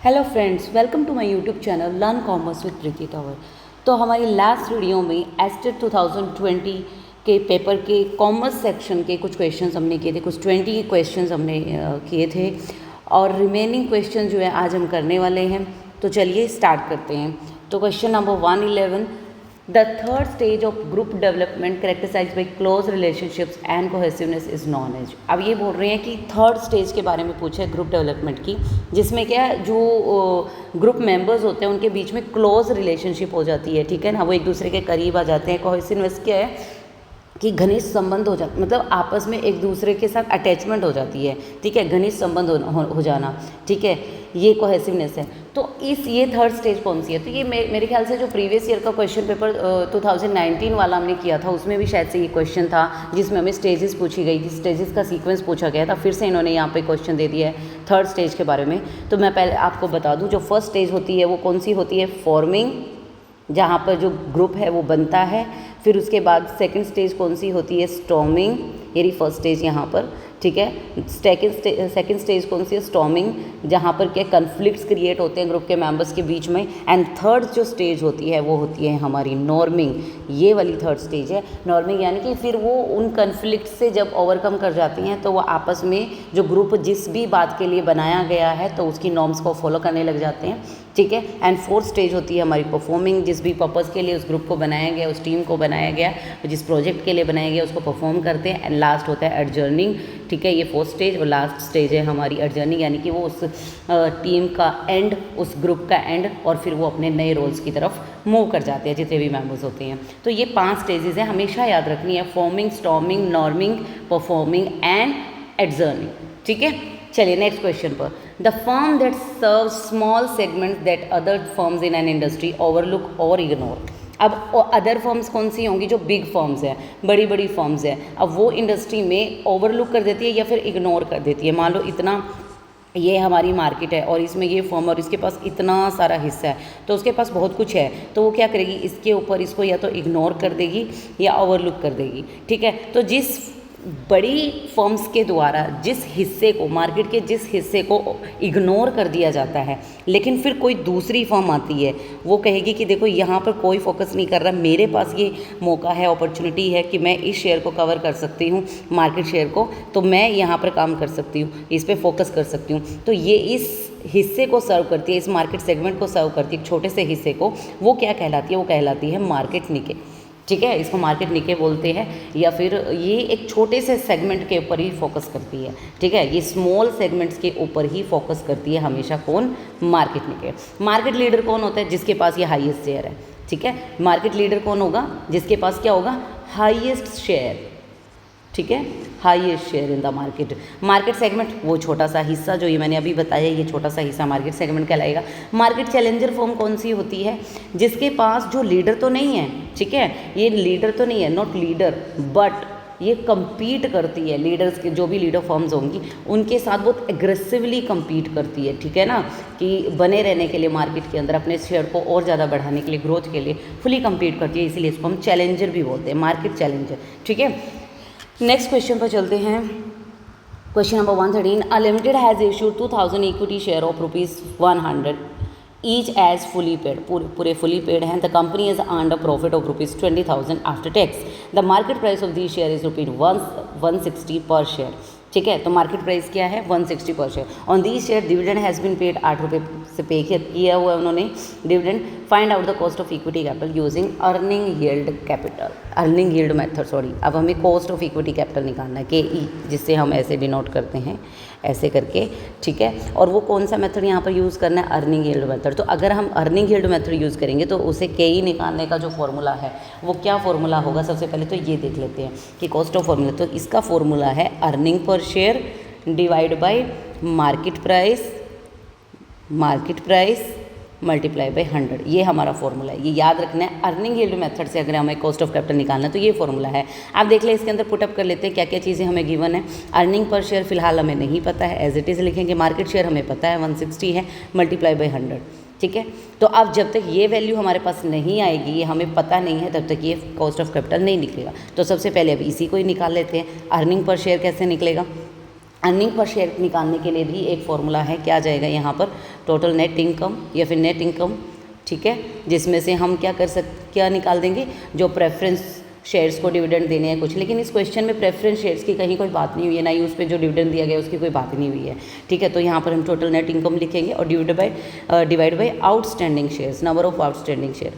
Hello friends, welcome to my YouTube channel learn commerce with Preeti Tanwar. तो हमारी last video में estate 2020 के paper के कॉमर्स सेक्शन के कुछ क्वेश्चंस हमने किए थे, कुछ 20 क्वेश्चंस हमने किए थे और रिमेनिंग क्वेश्चन जो है आज हम करने वाले हैं। तो चलिए स्टार्ट करते हैं। तो question number 111, the third stage of group development characterised by close relationships and cohesiveness is known as. अब ये बोल रहे हैं कि थर्ड स्टेज के बारे में पूछे ग्रुप डेवलपमेंट की, जिसमें क्या है, जो ग्रुप मेंबर्स होते हैं उनके बीच में क्लोज रिलेशनशिप हो जाती है, ठीक है ना, वो एक दूसरे के करीब आ जाते हैं। कोहेसिवनेस क्या है कि घनिष्ठ संबंध हो जाता, मतलब आपस में एक दूसरे के साथ अटैचमेंट हो जाती है, ठीक है, घनिष्ठ संबंध हो जाना, ठीक है, ये कोहेसिवनेस है। तो ये थर्ड स्टेज कौन सी है? तो ये मेरे ख्याल से जो प्रीवियस ईयर का क्वेश्चन पेपर 2019 वाला हमने किया था, उसमें भी शायद से ये क्वेश्चन था, जिसमें हमें स्टेजेस पूछी गई थी, स्टेजेस का सीक्वेंस पूछा गया था। फिर से इन्होंने यहाँ पे क्वेश्चन दे दिया है थर्ड स्टेज के बारे में। तो मैं पहले आपको बता दूँ, जो फर्स्ट स्टेज होती है वो कौन सी होती है? फॉर्मिंग, जहाँ पर जो ग्रुप है वो बनता है। फिर उसके बाद सेकंड स्टेज कौन सी होती है? स्टॉर्मिंग, ये फर्स्ट स्टेज यहाँ पर, ठीक है। सेकंड स्टेज कौन सी है? स्टॉर्मिंग, जहाँ पर क्या कन्फ्लिक्ट्स क्रिएट होते हैं ग्रुप के मेंबर्स के बीच में। एंड थर्ड जो स्टेज होती है वो होती है हमारी नॉर्मिंग, ये वाली थर्ड स्टेज है नॉर्मिंग, यानी कि फिर वो उन कन्फ्लिक्ट से जब ओवरकम कर जाती हैं तो वो आपस में जो ग्रुप जिस भी बात के लिए बनाया गया है तो उसकी नॉर्म्स को फॉलो करने लग जाते हैं, ठीक है। एंड फोर्थ स्टेज होती है हमारी परफॉर्मिंग, जिस भी पर्पज़ के लिए उस ग्रुप को बनाया गया, उस टीम को बनाया गया, जिस प्रोजेक्ट के लिए बनाया गया उसको परफॉर्म करते हैं। एंड लास्ट होता है एडजर्निंग, ठीक है, ये फोर्थ स्टेज। और लास्ट स्टेज है हमारी एडजर्निंग, यानी कि वो उस टीम का एंड, उस ग्रुप का एंड, और फिर वो अपने नए रोल्स की तरफ मूव कर जाते हैं जितने भी मेंबर्स होते हैं। तो ये 5 स्टेजेस हैं, हमेशा याद रखनी है, forming, storming, norming, performing and adjourning, ठीक है। चलिए नेक्स्ट क्वेश्चन पर। The firm that serve small segments that other firms in an industry overlook और इग्नोर। अब अदर फर्म्स कौन सी होंगी? जो बिग फर्म्स हैं, बड़ी बड़ी फर्म्स हैं, अब वो इंडस्ट्री में ओवरलुक कर देती है या फिर इग्नोर कर देती है। मान लो इतना ये हमारी मार्केट है और इसमें ये फर्म और इसके पास इतना सारा हिस्सा है, तो उसके पास बहुत कुछ है, तो वो क्या करेगी? इसके ऊपर इसको या तो इग्नोर कर देगी या ओवरलुक कर देगी, ठीक है। तो जिस बड़ी फर्म्स के द्वारा जिस हिस्से को, मार्केट के जिस हिस्से को इग्नोर कर दिया जाता है, लेकिन फिर कोई दूसरी फर्म आती है, वो कहेगी कि देखो यहाँ पर कोई फोकस नहीं कर रहा, मेरे पास ये मौका है, अपॉर्चुनिटी है कि मैं इस शेयर को कवर कर सकती हूँ, मार्केट शेयर को, तो मैं यहाँ पर काम कर सकती हूँ, इस पर फोकस कर सकती हूँ। तो ये इस हिस्से को सर्व करती है, इस मार्केट सेगमेंट को सर्व करती है, एक छोटे से हिस्से को, वो क्या कहलाती है? वो कहलाती है मार्केट निके, ठीक है। इसको मार्केट निके बोलते हैं, या फिर ये एक छोटे से सेगमेंट के ऊपर ही फोकस करती है, ठीक है। ये स्मॉल सेगमेंट्स के ऊपर ही फोकस करती है हमेशा। कौन? मार्केट निके। मार्केट लीडर कौन होता है? जिसके पास ये हाईएस्ट शेयर है, ठीक है। मार्केट लीडर कौन होगा? जिसके पास क्या होगा? हाईएस्ट शेयर, ठीक है, highest share in the market. Market segment वो छोटा सा हिस्सा, जो ये मैंने अभी बताया, ये छोटा सा हिस्सा मार्केट सेगमेंट कहलाएगा। मार्केट चैलेंजर फर्म कौन सी होती है? जिसके पास जो लीडर तो नहीं है, ठीक है, ये लीडर तो नहीं है, नॉट लीडर, बट ये compete करती है, लीडर्स के जो भी लीडर फर्म्स होंगी उनके साथ बहुत एग्रेसिवली compete करती है, ठीक है ना, कि बने रहने के लिए मार्केट के अंदर, अपने शेयर को और ज़्यादा बढ़ाने के लिए, ग्रोथ के लिए फुली compete करती है, इसीलिए इसको हम चैलेंजर भी बोलते हैं, मार्केट चैलेंजर, ठीक है। नेक्स्ट क्वेश्चन पर चलते हैं। Question number 113, a limited has issued 2000 equity share of ₹100 each as fully paid, पूरे फुली पेड हैं। The company has earned a profit of ₹20,000 after tax. The market price of this share is ₹160 per share, ठीक है। तो market price क्या है? 160 per share. On this share dividend has been paid, 8 रुपये से पे किया हुआ है उन्होंने dividend. Find out the cost of equity capital using earning yield capital, earning yield method, sorry. अब हमें कॉस्ट ऑफ इक्विटी कैपिटल निकालना है, KE, जिससे हम ऐसे डिनोट करते हैं, ऐसे करके, ठीक है। और वो कौन सा मेथड यहाँ पर यूज़ करना है? Earning yield method. तो अगर हम अर्निंग यील्ड मेथड यूज़ करेंगे तो उसे KE निकालने का जो फॉर्मूला है वो क्या फॉर्मूला होगा? सबसे पहले तो ये देख लेते हैं कि कॉस्ट ऑफ फॉर्मूला, तो इसका फॉर्मूला है earning per share divide by market price multiply by 100, ये हमारा फॉर्मूला है, ये याद रखना है। अर्निंग यील्ड मेथड से अगर हमें कॉस्ट ऑफ कैपिटल निकालना है तो ये फॉर्मूला है। आप देख लें, इसके अंदर पुटअप कर लेते हैं क्या क्या चीज़ें हमें गिवन है। अर्निंग पर शेयर फिलहाल हमें नहीं पता है, एज इट इज़ लिखेंगे। मार्केट शेयर हमें पता है 160 है, मल्टीप्लाई बाय 100, ठीक है। तो अब जब तक ये वैल्यू हमारे पास नहीं आएगी, ये हमें पता नहीं है, तब तक ये कॉस्ट ऑफ कैपिटल नहीं निकलेगा। तो सबसे पहले अब इसी को ही निकाल लेते हैं। अर्निंग पर शेयर कैसे निकलेगा? अर्निंग पर शेयर निकालने के लिए भी एक फॉर्मूला है, क्या आ जाएगा यहाँ पर? टोटल नेट इनकम या फिर नेट इनकम, ठीक है, जिसमें से हम क्या निकाल देंगे, जो प्रेफरेंस शेयर्स को डिविडेंड देने हैं कुछ। लेकिन इस क्वेश्चन में प्रेफरेंस शेयर्स की कहीं कोई बात नहीं हुई है, ना ही उस पर जो डिविडेंड दिया गया उसकी कोई बात नहीं हुई है, ठीक है। तो यहाँ पर हम टोटल नेट इनकम लिखेंगे और divide by outstanding shares, number of outstanding share,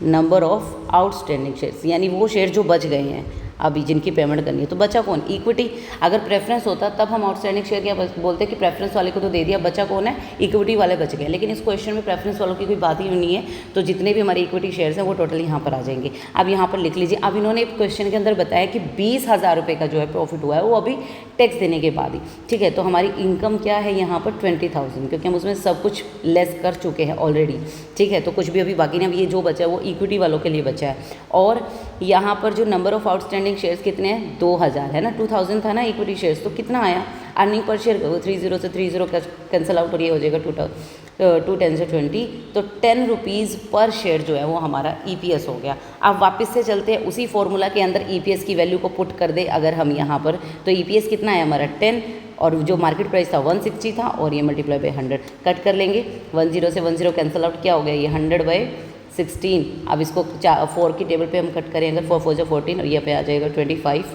number of outstanding shares, यानी वो शेयर जो बच गए हैं अभी जिनकी पेमेंट करनी है। तो बचा कौन, इक्विटी। अगर प्रेफरेंस होता तब हम आउटस्टैंडिंग शेयर क्या बोलते कि प्रेफरेंस वाले को तो दे दिया, बचा कौन है, इक्विटी वाले बच गए। लेकिन इस क्वेश्चन में प्रेफरेंस वालों की कोई बात ही नहीं है, तो जितने भी हमारे इक्विटी शेयर्स हैं वो टोटल यहाँ पर आ जाएंगे। अब यहाँ पर लिख लीजिए, अब इन्होंने क्वेश्चन के अंदर बताया कि 20,000 रुपये का जो है प्रॉफिट हुआ है वो अभी टैक्स देने के बाद ही, ठीक है। तो हमारी इनकम क्या है यहाँ पर 20,000, क्योंकि हम उसमें सब कुछ लेस कर चुके हैं ऑलरेडी, ठीक है। तो कुछ भी अभी बाकी नहीं, अब ये जो बचा है वो इक्विटी वालों के लिए बचा है। और यहाँ पर जो नंबर ऑफ आउटस्टैंडिंग शेयर्स कितने हैं, 2,000 है ना, 2,000 था ना इक्विटी शेयर्स, तो कितना आया अर्निंग पर शेयर, 30 से 30 कैंसिल आउट और ये हो जाएगा 2 10 से 20, तो 10 रुपीज़ पर शेयर जो है वो हमारा EPS हो गया। अब वापस से चलते हैं उसी फॉर्मूला के अंदर, EPS की वैल्यू को पुट कर दे अगर हम यहाँ पर, तो EPS कितना है हमारा 10, और जो मार्केट प्राइस था 160 था, और ये मल्टीप्लाई बाय 100 कट कर लेंगे, 10 से 10 कैंसिल आउट, क्या हो गया ये 100/16। अब इसको 4 की टेबल पे हम कट करें, अगर 4 4 14 और ये पे आ जाएगा 25।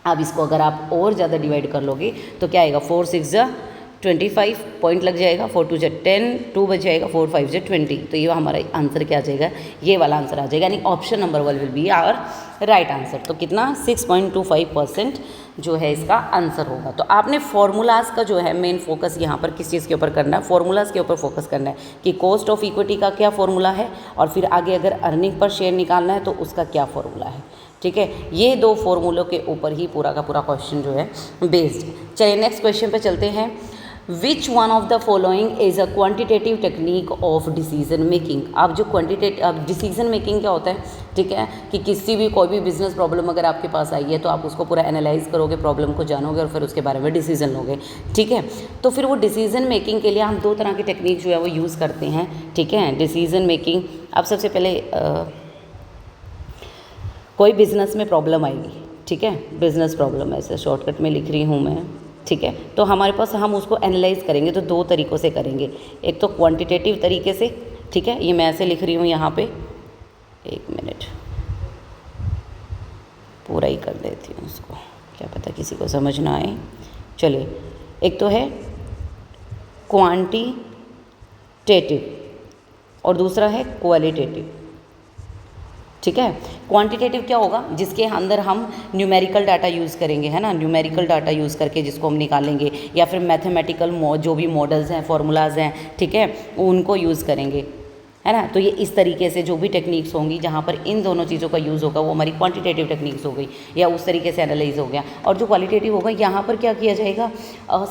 अब इसको अगर आप और ज़्यादा डिवाइड कर लोगे तो क्या आएगा, 4 6 25 पॉइंट लग जाएगा, 4 2 10, 2 बच जाएगा, 4 5 20। तो ये हमारा आंसर क्या आ जाएगा, ये वाला आंसर आ जाएगा, यानी option number 1 will be our right answer. तो कितना 6.25% जो है इसका आंसर होगा। तो आपने फॉर्मूलाज का जो है मेन फोकस यहाँ पर किस चीज़ के ऊपर करना है, फॉर्मूलाज के ऊपर फोकस करना है कि कॉस्ट ऑफ इक्विटी का क्या फॉर्मूला है, और फिर आगे अगर अर्निंग पर शेयर निकालना है तो उसका क्या फॉर्मूला है, ठीक है। ये 2 फॉर्मूलों के ऊपर ही पूरा का पूरा क्वेश्चन जो है बेस्ड। चलिए नेक्स्ट क्वेश्चन पे चलते हैं। Which one of the following is a quantitative technique of decision making. अब जो अब डिसीजन मेकिंग क्या होता है, ठीक है, कि किसी भी कोई भी बिजनेस प्रॉब्लम अगर आपके पास आई है तो आप उसको पूरा एनालाइज करोगे, प्रॉब्लम को जानोगे और फिर उसके बारे में डिसीजन लोगे, ठीक है। तो फिर वो डिसीजन मेकिंग के लिए हम 2 तरह की टेक्निक जो है वो यूज़ करते हैं, ठीक है, डिसीजन मेकिंग। अब सबसे पहले कोई बिज़नेस में प्रॉब्लम आएगी, ठीक है, बिज़नेस प्रॉब्लम ऐसे शॉर्टकट में लिख रही हूँ मैं, ठीक है। तो हमारे पास हम उसको एनालाइज करेंगे तो 2 तरीक़ों से करेंगे, एक तो क्वांटिटेटिव तरीके से, ठीक है, ये मैं ऐसे लिख रही हूँ यहाँ पे, 1 मिनट पूरा ही कर देती हूँ उसको, क्या पता किसी को समझ ना आए। चलिए, एक तो है क्वांटिटेटिव और दूसरा है क्वालिटेटिव, ठीक है। क्वांटिटेटिव क्या होगा, जिसके अंदर हम न्यूमेरिकल डाटा यूज़ करेंगे, है ना, न्यूमेरिकल डाटा यूज़ करके जिसको हम निकालेंगे, या फिर मैथमेटिकल जो भी मॉडल्स हैं, फॉर्मूलाज हैं, ठीक है, उनको यूज़ करेंगे, है ना। तो ये इस तरीके से जो भी टेक्निक्स होंगी जहाँ पर इन दोनों चीज़ों का यूज़ होगा वो हमारी क्वांटिटेटिव टेक्निक्स हो गई, या उस तरीके से एनालाइज हो गया। और जो क्वालिटेटिव होगा यहाँ पर क्या किया जाएगा,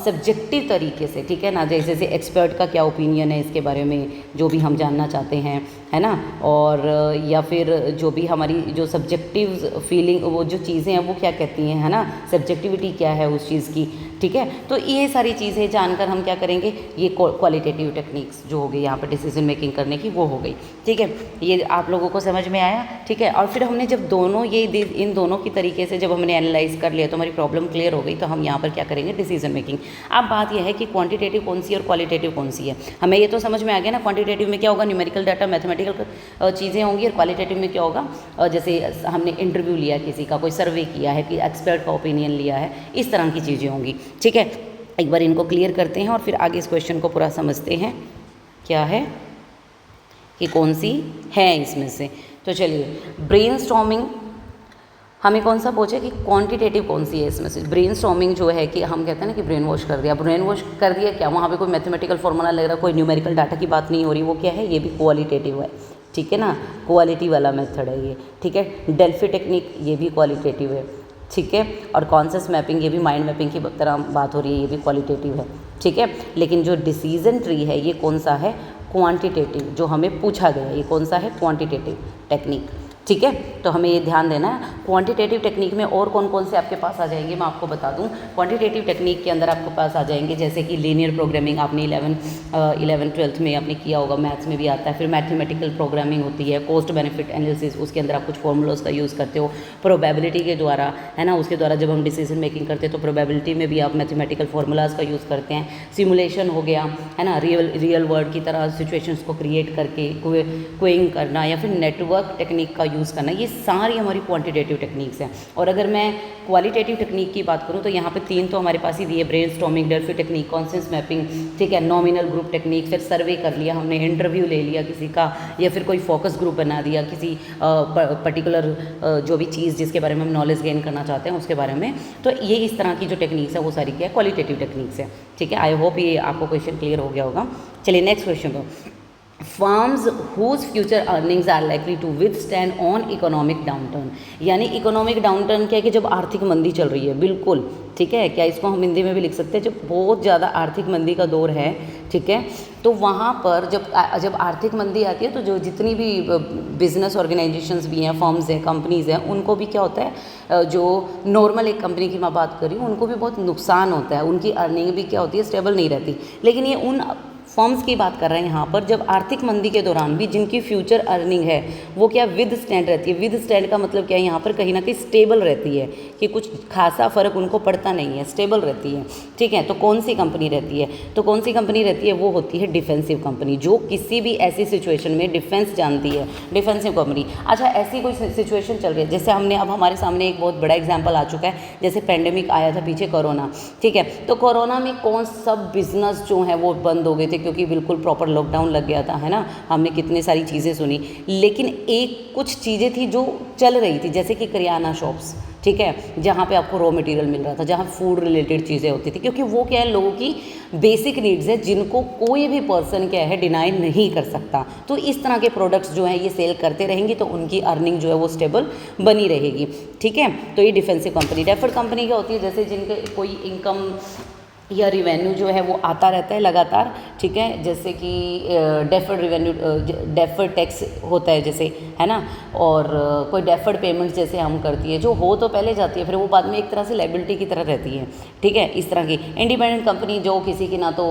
सब्जेक्टिव तरीके से, ठीक है ना, जैसे एक्सपर्ट का क्या ओपिनियन है इसके बारे में जो भी हम जानना चाहते हैं, है ना, और या फिर जो भी हमारी जो सब्जेक्टिव फीलिंग वो जो चीज़ें हैं वो क्या कहती हैं, है ना, सब्जेक्टिविटी क्या है उस चीज़ की, ठीक है। तो ये सारी चीज़ें जानकर हम क्या करेंगे, ये क्वालिटेटिव टेक्निक्स जो हो गई यहाँ पर डिसीजन मेकिंग करने की वो हो गई, ठीक है। ये आप लोगों को समझ में आया, ठीक है। और फिर हमने जब दोनों इन दोनों की तरीके से जब हमने एनालाइज कर लिया तो हमारी प्रॉब्लम क्लियर हो गई, तो हम यहाँ पर क्या करेंगे, डिसीजन मेकिंग। अब बात यह है कि क्वांटिटेटिव कौन सी और क्वालिटेटिव कौन सी है, हमें ये तो समझ में आ गया ना। क्वांटिटेटिव में क्या होगा, न्यूमेरिकल डाटा, मैथमेटिकल चीज़ें होंगी, और क्वालिटेटिव में क्या होगा, जैसे हमने इंटरव्यू लिया किसी का, कोई सर्वे किया है, कि एक्सपर्ट का ओपिनियन लिया है, इस तरह की चीज़ें होंगी, ठीक है। एक बार इनको क्लियर करते हैं और फिर आगे इस क्वेश्चन को पूरा समझते हैं क्या है कि कौन सी है इसमें से। तो चलिए, ब्रेनस्टॉर्मिंग हमें कौन सा पूछे कि क्वांटिटेटिव कौन सी है इसमें से। ब्रेनस्टॉर्मिंग जो है कि हम कहते हैं ना कि ब्रेन वॉश कर दिया, ब्रेन वॉश कर दिया क्या, वहाँ पे कोई मैथमेटिकल फॉर्मूला लग रहा, कोई न्यूमेरिकल डाटा की बात नहीं हो रही, वो क्या है, ये भी क्वालिटेटिव है, ठीक है ना, क्वालिटी वाला मेथड है ये, ठीक है। डेल्फी टेक्निक ये भी क्वालिटेटिव है, ठीक है। और कॉन्सेप्ट मैपिंग ये भी माइंड मैपिंग की तरह बात हो रही है, ये भी क्वालिटेटिव है, ठीक है। लेकिन जो डिसीजन ट्री है ये कौन सा है, क्वांटिटेटिव, जो हमें पूछा गया ये कौन सा है, क्वांटिटेटिव टेक्निक, ठीक है, तो हमें ये ध्यान देना है। क्वांटिटेटिव टेक्निक में और कौन कौन से आपके पास आ जाएंगे मैं आपको बता दूं। क्वांटिटेटिव टेक्निक के अंदर आपके पास आ जाएंगे जैसे कि लीनियर प्रोग्रामिंग, आपने 11th-12th में आपने किया होगा, मैथ्स में भी आता है। फिर मैथमेटिकल प्रोग्रामिंग होती है, कॉस्ट बेनिफिट एनालिसिस, उसके अंदर आप कुछ फॉर्मूलाज का यूज़ करते हो प्रोबेबिलिटी के द्वारा, है ना, उसके द्वारा जब हम डिसीजन मेकिंग करते हैं तो प्रोबेबिलिटी में भी आप मैथमेटिकल फार्मूलाज का यूज़ करते हैं। सिमुलेशन हो गया, है ना, रियल वर्ल्ड की तरह सिचुएशंस को क्रिएट करके क्वेइंग करना, या फिर नेटवर्क टेक्निक का यूज़ करना, ये सारी हमारी क्वांटिटेटिव टेक्निक्स हैं। और अगर मैं क्वालिटेटिव टेक्निक की बात करूँ तो यहाँ पे 3 तो हमारे पास ही दिए, brainstorming, Delphi technique, conscience mapping, ठीक है, नॉमिनल ग्रुप टेक्निक, फिर सर्वे कर लिया हमने, इंटरव्यू ले लिया किसी का, या फिर कोई फोकस ग्रुप बना दिया किसी पर्टिकुलर जो भी चीज़ जिसके बारे में हम नॉलेज गेन करना चाहते हैं उसके बारे में। तो ये इस तरह की जो टेक्निक्स है वो सारी क्या है, क्वालिटेटिव टेक्निक्स है। ठीक है, आई होप ये आपको क्वेश्चन क्लियर हो गया होगा। चलिए नेक्स्ट क्वेश्चन को, firms whose future earnings are likely to withstand on economic downturn, यानी इकोनॉमिक डाउनटर्न क्या है कि जब आर्थिक मंदी चल रही है, बिल्कुल ठीक है, क्या इसको हम हिंदी में भी लिख सकते हैं, जब बहुत ज़्यादा आर्थिक मंदी का दौर है, ठीक है, तो वहाँ पर जब आर्थिक मंदी आती है तो जो जितनी भी बिजनेस ऑर्गेनाइजेशंस भी हैं, फर्म्स हैं, कंपनीज़ हैं, उनको भी क्या होता है, जो नॉर्मल एक कंपनी की मैं बात कर रही हूँ उनको भी बहुत नुकसान होता है, उनकी अर्निंग भी क्या होती है, स्टेबल नहीं रहती। लेकिन ये उन फर्म्स की बात कर रहे हैं यहाँ पर जब आर्थिक मंदी के दौरान भी जिनकी फ्यूचर अर्निंग है वो क्या विद स्टैंड रहती है। विद स्टैंड का मतलब क्या है, यहाँ पर कहीं ना कहीं स्टेबल रहती है, कि कुछ खासा फ़र्क उनको पड़ता नहीं है, स्टेबल रहती है। ठीक है, तो कौन सी कंपनी रहती है, तो कौन सी कंपनी रहती है, वो होती है डिफेंसिव कंपनी, जो किसी भी ऐसी सिचुएशन में डिफेंस जानती है, डिफेंसिव कंपनी। अच्छा, ऐसी कोई सिचुएशन चल रही है, जैसे हमने अब हमारे सामने एक बहुत बड़ा एग्जाम्पल आ चुका है, जैसे पेंडेमिक आया था पीछे, कोरोना, ठीक है, तो कोरोना में कौन सब बिजनेस जो है वो बंद हो गए थे, क्योंकि बिल्कुल प्रॉपर लॉकडाउन लग गया था, है ना, हमने कितनी सारी चीज़ें सुनी, लेकिन एक कुछ चीज़ें थी जो चल रही थी, जैसे कि करियाना शॉप्स, ठीक है, जहाँ पे आपको रॉ मटेरियल मिल रहा था, जहाँ फूड रिलेटेड चीज़ें होती थी, क्योंकि वो क्या है, लोगों की बेसिक नीड्स है जिनको कोई भी पर्सन क्या है डिनाई नहीं कर सकता। तो इस तरह के प्रोडक्ट्स जो है ये सेल करते रहेंगी तो उनकी अर्निंग जो है वो स्टेबल बनी रहेगी। ठीक है, तो ये डिफेंसिव कंपनी। डेफर्ड कंपनी क्या होती है, जैसे जिनके कोई इनकम या रिवेन्यू जो है वो आता रहता है लगातार, ठीक है, जैसे कि डेफर्ड रिवेन्यू, डेफर्ड टैक्स होता है जैसे, है ना, और कोई डेफर्ड पेमेंट्स जैसे हम करती है, जो हो तो पहले जाती है फिर वो बाद में एक तरह से लायबिलिटी की तरह रहती है। ठीक है, इस तरह की इंडिपेंडेंट कंपनी जो किसी की ना तो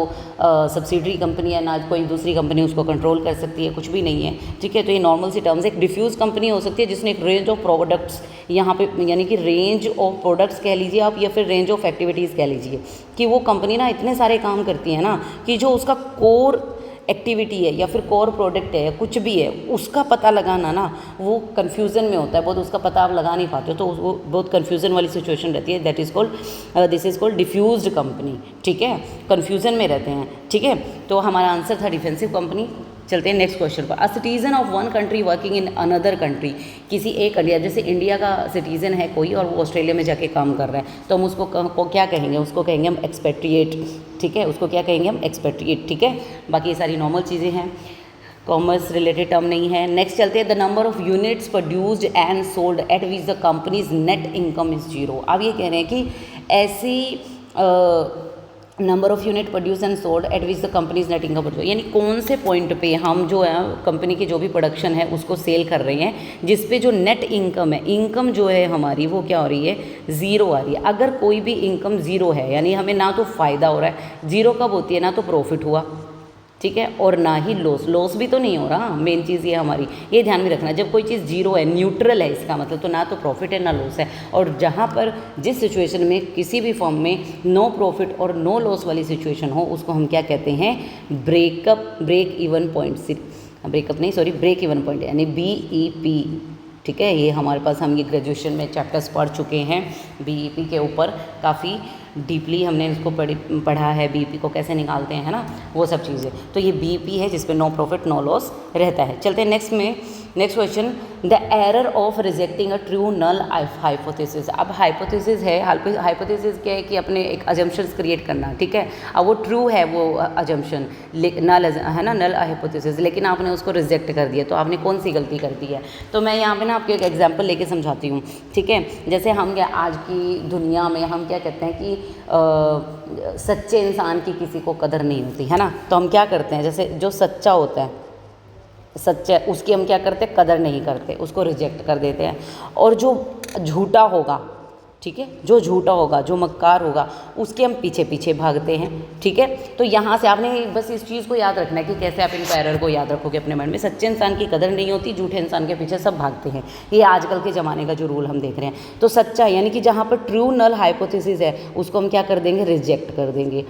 सब्सिडरी कंपनी है ना कोई दूसरी कंपनी उसको कंट्रोल कर सकती है, कुछ भी नहीं है। ठीक है, तो ये नॉर्मल सी टर्म्स। एक डिफ्यूज कंपनी हो सकती है जिसने एक रेंज ऑफ प्रोडक्ट्स यहाँ पे, यानी कि रेंज ऑफ प्रोडक्ट्स कह लीजिए आप, या फिर रेंज ऑफ एक्टिविटीज़ कह लीजिए, कि वो कंपनी ना इतने सारे काम करती है ना कि जो उसका कोर एक्टिविटी है या फिर कोर प्रोडक्ट है या कुछ भी है उसका पता लगाना ना वो कन्फ्यूज़न में होता है बहुत, उसका पता आप लगा नहीं पाते हो, तो वो बहुत कन्फ्यूज़न वाली सिचुएशन रहती है। That is called, this is called diffused company. ठीक है, कन्फ्यूज़न में रहते हैं। ठीक है, तो हमारा आंसर था डिफेंसिव कंपनी। चलते हैं नेक्स्ट क्वेश्चन पर। A citizen of one country working in another country, किसी एक कंट्री, जैसे इंडिया का सिटीजन है कोई और वो ऑस्ट्रेलिया में जाके काम कर रहा है, तो हम उसको क्या कहेंगे, उसको कहेंगे हम एक्सपेट्रिएट। ठीक है, उसको क्या कहेंगे हम, एक्सपेट्रिएट। ठीक है, बाकी ये सारी नॉर्मल चीज़ें हैं, कॉमर्स रिलेटेड टर्म नहीं है। नेक्स्ट चलते हैं, the number of units produced and sold at which the companies net income is zero. अब ये कह रहे हैं कि ऐसी number of unit produce and sold at which the companies net income, यानी कौन से पॉइंट पे हम जो है कंपनी की जो भी प्रोडक्शन है उसको सेल कर रहे हैं जिस पे जो नेट इनकम है, इनकम जो है हमारी वो क्या हो रही है, ज़ीरो आ रही है। अगर कोई भी इनकम ज़ीरो है यानी हमें ना तो फ़ायदा हो रहा है, ज़ीरो कब होती है, ना तो प्रॉफिट हुआ, ठीक है, और ना ही लॉस भी तो नहीं हो रहा। मेन चीज़ ये हमारी, ये ध्यान में रखना, जब कोई चीज़ जीरो है, न्यूट्रल है, इसका मतलब तो ना तो प्रॉफिट है ना लॉस है। और जहाँ पर जिस सिचुएशन में किसी भी फॉर्म में नो प्रॉफिट और नो लॉस वाली सिचुएशन हो उसको हम क्या कहते हैं, break even point, break even point यानी BEP। ठीक है, ये हमारे पास, हम ये ग्रेजुएशन में चैप्टर्स पढ़ चुके हैं BEP के ऊपर, काफ़ी डीपली हमने इसको पढ़ा है, BEP को कैसे निकालते हैं, है ना, वो सब चीज़ें। तो ये BEP है जिसपे नो प्रॉफिट नो लॉस रहता है। चलते हैं next question, the error of rejecting a true null hypothesis. अब हाइपोथेसिस है, हाइपोथेसिस क्या है कि अपने एक अजम्पशंस क्रिएट करना। ठीक है, अब वो ट्रू है वो अजम्पशन, नल है ना, नल हाइपोथेसिस, लेकिन आपने उसको रिजेक्ट कर दिया, तो आपने कौन सी गलती कर दी है। तो मैं यहाँ पे ना आपको एक एग्जांपल लेके समझाती हूँ। ठीक है, जैसे हम क्या आज की दुनिया में हम क्या कहते हैं कि सच्चे इंसान की किसी को कदर नहीं होती, है ना, तो हम क्या करते हैं, जैसे जो सच्चा होता है सच्चा उसकी हम क्या करते हैं, कदर नहीं करते, उसको रिजेक्ट कर देते हैं। और जो झूठा होगा, ठीक है, जो झूठा होगा, जो मक्कार होगा, उसके हम पीछे पीछे भागते हैं, ठीक है। तो यहाँ से आपने बस इस चीज़ को याद रखना है कि कैसे आप इनको एरर को याद रखोगे अपने माइंड में। सच्चे इंसान की कदर नहीं होती, झूठे इंसान के पीछे सब भागते हैं। ये आजकल के ज़माने का जो रूल हम देख रहे हैं। तो सच्चा यानी कि जहाँ पर ट्रू नल हाइपोथेसिस है उसको हम क्या कर देंगे, रिजेक्ट कर देंगे।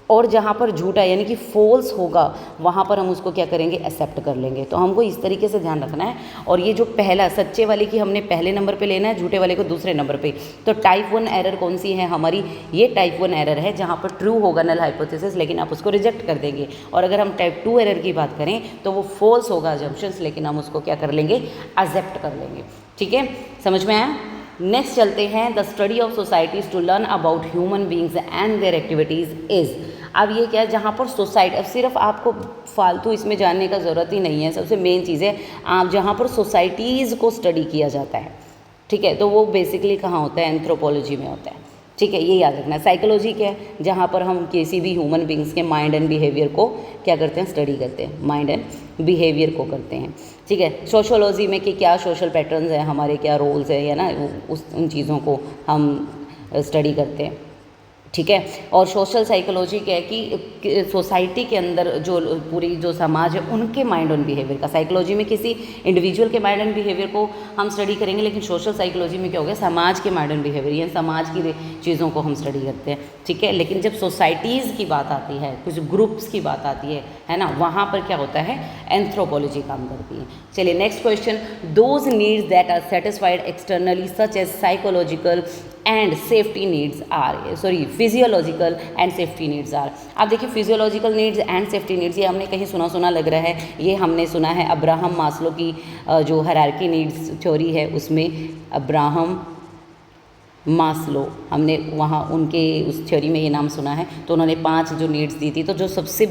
और जहाँ पर झूठा यानी कि फॉल्स होगा वहाँ पर हम उसको क्या करेंगे, एक्सेप्ट कर लेंगे। तो हमको इस तरीके से ध्यान रखना है। और ये जो पहला सच्चे वाले की हमने पहले नंबर पे लेना है, झूठे वाले को दूसरे नंबर पे। तो टाइप 1 एरर कौन सी है हमारी, ये टाइप 1 एरर है जहाँ पर ट्रू होगा नल हाइपोथेसिस, लेकिन आप उसको रिजेक्ट कर देंगे। और अगर हम टाइप 2 एरर की बात करें तो वो फॉल्स होगा अजम्पशंस, लेकिन हम उसको क्या कर लेंगे, एक्सेप्ट कर लेंगे। ठीक है, समझ में आया। नेक्स्ट चलते हैं, the study of societies to learn about human beings and their activities is. अब ये क्या है, जहाँ पर सोसाइटी, अब सिर्फ आपको फालतू इसमें जानने का ज़रूरत ही नहीं है। सबसे मेन चीज़ है आप जहाँ पर सोसाइटीज़ को स्टडी किया जाता है, ठीक है, तो वो बेसिकली कहाँ होता है, एंथ्रोपोलॉजी में होता है। ठीक है, ये याद रखना है। साइकोलॉजी क्या है, जहाँ पर हम किसी भी ह्यूमन बींग्स के माइंड एंड बिहेवियर को क्या करते हैं, स्टडी करते हैं, माइंड एंड बिहेवियर को करते हैं। ठीक है, सोशोलॉजी में कि क्या सोशल पैटर्न्स हैं हमारे, क्या रोल्स हैं, या ना उन चीज़ों को हम स्टडी करते हैं। ठीक है, और सोशल साइकोलॉजी क्या है कि सोसाइटी के अंदर जो पूरी जो समाज है उनके माइंड एंड बिहेवियर का। साइकोलॉजी में किसी इंडिविजुअल के माइंड एंड बिहेवियर को हम स्टडी करेंगे, लेकिन सोशल साइकोलॉजी में क्या हो गया, समाज के माइंड एंड बिहेवियर या समाज की चीज़ों को हम स्टडी करते हैं। ठीक है, लेकिन जब सोसाइटीज़ की बात आती है, कुछ ग्रुप्स की बात आती है ना, वहाँ पर क्या होता है, एंथ्रोपोलॉजी काम करती है। चलिए next question, those needs that are satisfied externally such as psychological and safety needs are, sorry physiological and safety needs are. आप देखिए physiological needs and safety needs, ये हमने कहीं सुना सुना लग रहा है। ये हमने सुना है अब्राहम मास्लो की जो हायरार्की नीड्स थ्योरी है उसमें, अब्राहम मास्लो, हमने वहाँ उनके उस थ्योरी में ये नाम सुना है। तो उन्होंने 5 जो नीड्स दी थी, तो जो सबसे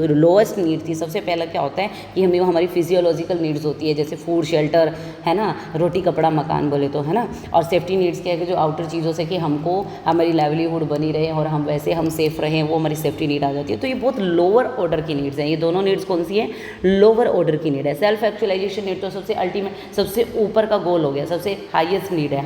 लोएस्ट नीड थी, सबसे पहला क्या होता है कि हमें हमारी फिजियोलॉजिकल नीड्स होती है, जैसे फूड, शेल्टर, है ना, रोटी कपड़ा मकान बोले तो, है ना। और सेफ्टी नीड्स क्या है कि जो आउटर चीज़ों से कि हमको हमारी लाइवलीहुड बनी रहे और हम वैसे हम सेफ रहें, वो हमारी सेफ्टी नीड आ जाती है। तो ये बहुत लोअर ऑर्डर की नीड्स हैं। ये दोनों नीड्स कौन सी हैं, लोअर ऑर्डर की नीड है। सेल्फ एक्चुअलाइजेशन नीड तो सबसे अल्टीमेट, सबसे ऊपर का गोल हो गया, सबसे हाईएस्ट नीड है,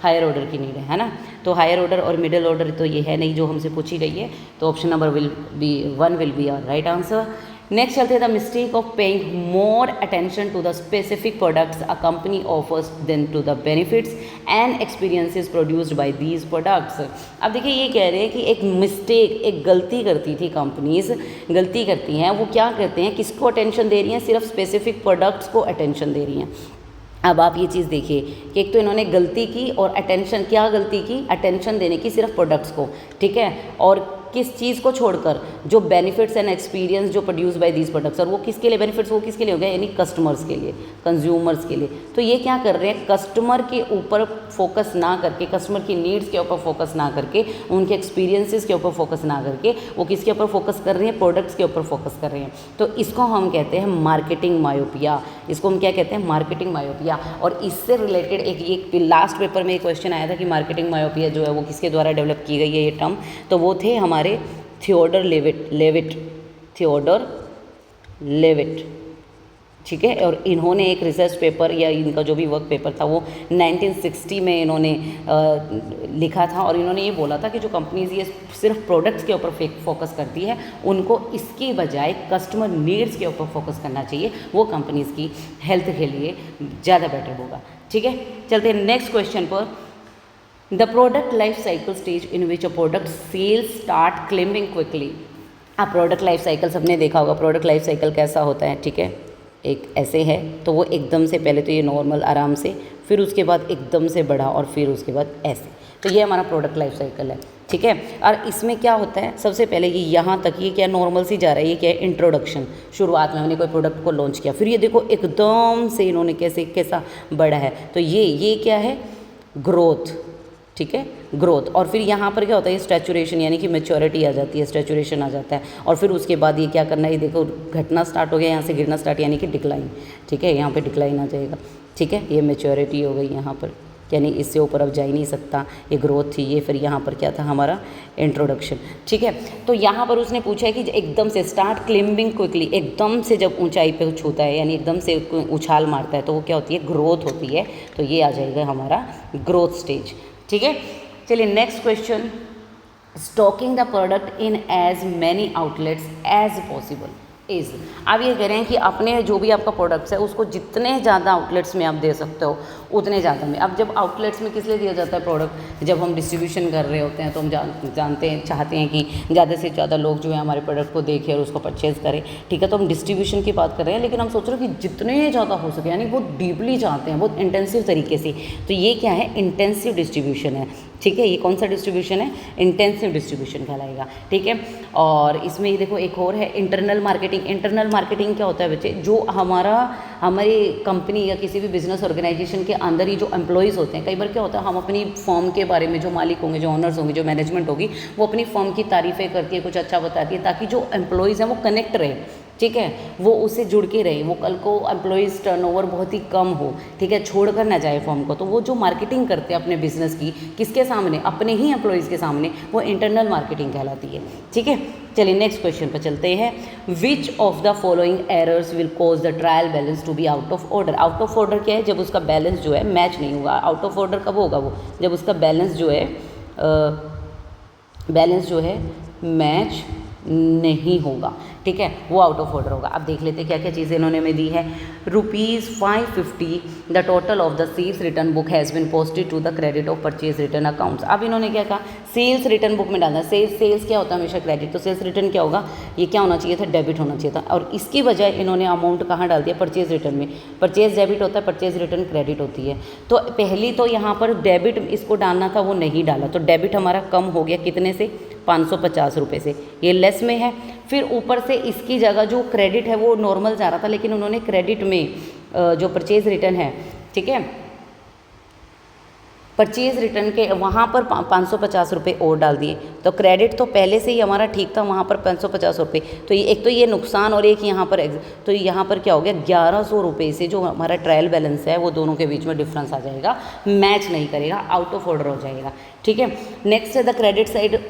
हायर ऑर्डर की नीड है ना। तो हायर ऑर्डर और मिडिल ऑर्डर तो ये है नहीं जो हमसे पूछी गई है। तो option number 1 will be our right answer. Next चलते हैं, the mistake of paying more attention to the specific products a company offers than to the benefits and experiences produced by these products. अब देखिए ये कह रहे हैं कि एक मिस्टेक, एक गलती करती थी कंपनीज, गलती करती हैं, वो क्या करते हैं, किसको अटेंशन दे रही हैं, सिर्फ स्पेसिफिक प्रोडक्ट्स को अटेंशन दे रही हैं। अब आप ये चीज़ देखिए कि एक तो इन्होंने गलती की और अटेंशन, क्या गलती की, अटेंशन देने की सिर्फ प्रोडक्ट्स को, ठीक है, और किस चीज़ को छोड़कर, जो बेनिफिट्स एंड एक्सपीरियंस जो प्रोड्यूस बाय दीज प्रोडक्ट्स, और वो किसके लिए बेनिफिट्स, वो किसके लिए हो गया, यानी कस्टमर्स के लिए, कंज्यूमर्स के लिए। तो ये क्या कर रहे हैं, कस्टमर के ऊपर फोकस ना करके, कस्टमर की नीड्स के ऊपर फोकस ना करके, उनके एक्सपीरियंसेस के ऊपर फोकस ना करके, वो किसके ऊपर फोकस कर रहे हैं, प्रोडक्ट्स के ऊपर फोकस कर रहे हैं। तो इसको हम कहते हैं मार्केटिंग मायोपिया। इसको हम क्या कहते हैं, मार्केटिंग मायोपिया। और इससे रिलेटेड एक लास्ट पेपर में एक क्वेश्चन आया था कि मार्केटिंग मायोपिया जो है वो किसके द्वारा डेवलप की गई है ये टर्म, तो वो थे हमारे थियोडर लेविट, ठीक है। और इन्होंने एक रिसर्च पेपर या इनका जो भी वर्क पेपर था वो 1960 में इन्होंने लिखा था। और इन्होंने ये बोला था कि जो कंपनीज ये सिर्फ प्रोडक्ट्स के ऊपर फोकस करती है, उनको इसकी बजाय कस्टमर नीड्स के ऊपर फोकस करना चाहिए, वो कंपनीज की हेल्थ के लिए ज़्यादा बेटर होगा। ठीक है, चलते हैं नेक्स्ट क्वेश्चन पर। The product life cycle stage in which a product sales start climbing quickly. आप प्रोडक्ट लाइफ साइकिल सबने देखा होगा, प्रोडक्ट लाइफ साइकिल कैसा होता है, ठीक है, एक ऐसे है, तो वो एकदम से पहले तो ये नॉर्मल आराम से, फिर उसके बाद एकदम से बढ़ा, और फिर उसके बाद ऐसे। तो ये हमारा प्रोडक्ट लाइफ साइकिल है, ठीक है। और इसमें क्या होता है, सबसे पहले ये यहाँ तक ये क्या नॉर्मल सी जा रहा है, ये क्या है, इंट्रोडक्शन। शुरुआत में हमने कोई प्रोडक्ट को लॉन्च किया, फिर ये देखो एकदम से इन्होंने कैसा बढ़ा है, तो ये क्या है, ग्रोथ, ठीक है, ग्रोथ। और फिर यहाँ पर क्या होता है, स्टैचुरेशन यानी कि मैच्योरिटी आ जाती है, स्टैचुरेशन आ जाता है। और फिर उसके बाद ये क्या करना है, ये देखो घटना स्टार्ट हो गया, यहाँ से गिरना स्टार्ट यानी कि डिक्लाइन, ठीक है, यहाँ पे डिक्लाइन आ जाएगा, ठीक है, ये मैच्योरिटी हो गई यहाँ पर, यानी इससे ऊपर अब जा ही नहीं सकता, ये ग्रोथ थी, ये फिर यहाँ पर क्या था हमारा इंट्रोडक्शन। ठीक है, तो यहाँ पर उसने पूछा है कि एकदम से स्टार्ट क्लिम्बिंग क्विकली, एकदम से जब ऊंचाई पे छूता है यानी एकदम से उछाल मारता है तो वो क्या होती है, ग्रोथ होती है। तो ये आ जाएगा हमारा ग्रोथ स्टेज। ठीक है, चलिए next question, stocking the product in as many outlets as possible is. अब ये कह रहे हैं कि अपने जो भी आपका प्रोडक्ट्स है उसको जितने ज़्यादा आउटलेट्स में आप दे सकते हो उतने ज़्यादा में। अब जब आउटलेट्स में किस लिए दिया जाता है प्रोडक्ट, जब हम डिस्ट्रीब्यूशन कर रहे होते हैं तो हम जानते हैं, चाहते हैं कि ज़्यादा से ज़्यादा लोग जो है हमारे प्रोडक्ट को देखें और उसको परचेज़ करें। ठीक है, तो हम डिस्ट्रीब्यूशन की बात कर रहे हैं, लेकिन हम सोच रहे हैं कि जितने ज़्यादा हो सके, यानी बहुत डीपली चाहते हैं, बहुत इंटेंसिव तरीके से। तो ये क्या है, इंटेंसिव डिस्ट्रीब्यूशन है। ठीक है, ये कौन सा डिस्ट्रीब्यूशन है, इंटेंसिव डिस्ट्रीब्यूशन कहलाएगा। ठीक है, और इसमें ये देखो एक और है इंटरनल मार्केटिंग। इंटरनल मार्केटिंग क्या होता है बच्चे, जो हमारी कंपनी या किसी भी बिजनेस ऑर्गेनाइजेशन के अंदर ही जो एम्प्लॉयज़ होते हैं, कई बार क्या होता है हम अपनी फर्म के बारे में, जो मालिक होंगे, जो ओनर्स होंगे, जो मैनेजमेंट होगी, वो अपनी फर्म की तारीफ़ें करती है, कुछ अच्छा बताती है, ताकि जो एम्प्लॉयज़ हैं वो कनेक्ट रहे। ठीक है, वो उससे जुड़ के रहे, वो कल को एम्प्लॉयज़ टर्नओवर बहुत ही कम हो, ठीक है, छोड़कर ना जाए फर्म को। तो वो जो मार्केटिंग करते हैं अपने बिजनेस की, किसके सामने, अपने ही एम्प्लॉयज़ के सामने, वो इंटरनल मार्केटिंग कहलाती है। ठीक है, चलिए नेक्स्ट क्वेश्चन पर चलते हैं। Which of the following errors will cause the trial balance to be out of order. Out of order क्या है, जब उसका बैलेंस जो है मैच नहीं होगा। आउट ऑफ ऑर्डर कब होगा, वो जब उसका बैलेंस जो है मैच नहीं होगा। ठीक है, वो आउट ऑफ ऑर्डर होगा। अब देख लेते हैं क्या क्या चीज़ें इन्होंने में दी है। ₹550 the total of the sales return book has been posted to the credit of purchase return accounts. अब इन्होंने क्या कहा, सेल्स रिटर्न बुक में डालना। सेल्स क्या होता है, हमेशा क्रेडिट, तो सेल्स रिटर्न क्या होगा, ये क्या होना चाहिए था, डेबिट होना चाहिए था। और इसकी बजाय इन्होंने अमाउंट कहाँ डाल दिया, परचेज रिटर्न में। परचेज डेबिट होता है, परचेज रिटर्न क्रेडिट होती है। तो पहली तो यहाँ पर डेबिट इसको डालना था, वो नहीं डाला, तो डेबिट हमारा कम हो गया कितने से, 550 रुपये से, ये लेस में है। फिर ऊपर से इसकी जगह जो क्रेडिट है वो नॉर्मल जा रहा था, लेकिन उन्होंने क्रेडिट में जो परचेज रिटर्न है, ठीक है, परचेज रिटर्न के वहाँ पर 550 रुपये और डाल दिए। तो क्रेडिट तो पहले से ही हमारा ठीक था, वहाँ पर 550 रुपये। तो ये एक तो ये नुकसान और एक यहाँ पर तो यहाँ पर क्या हो गया, 1100 रुपये से जो हमारा ट्रायल बैलेंस है वो दोनों के बीच में डिफरेंस आ जाएगा, मैच नहीं करेगा, आउट ऑफ ऑर्डर हो जाएगा। ठीक है, नेक्स्ट है the credit side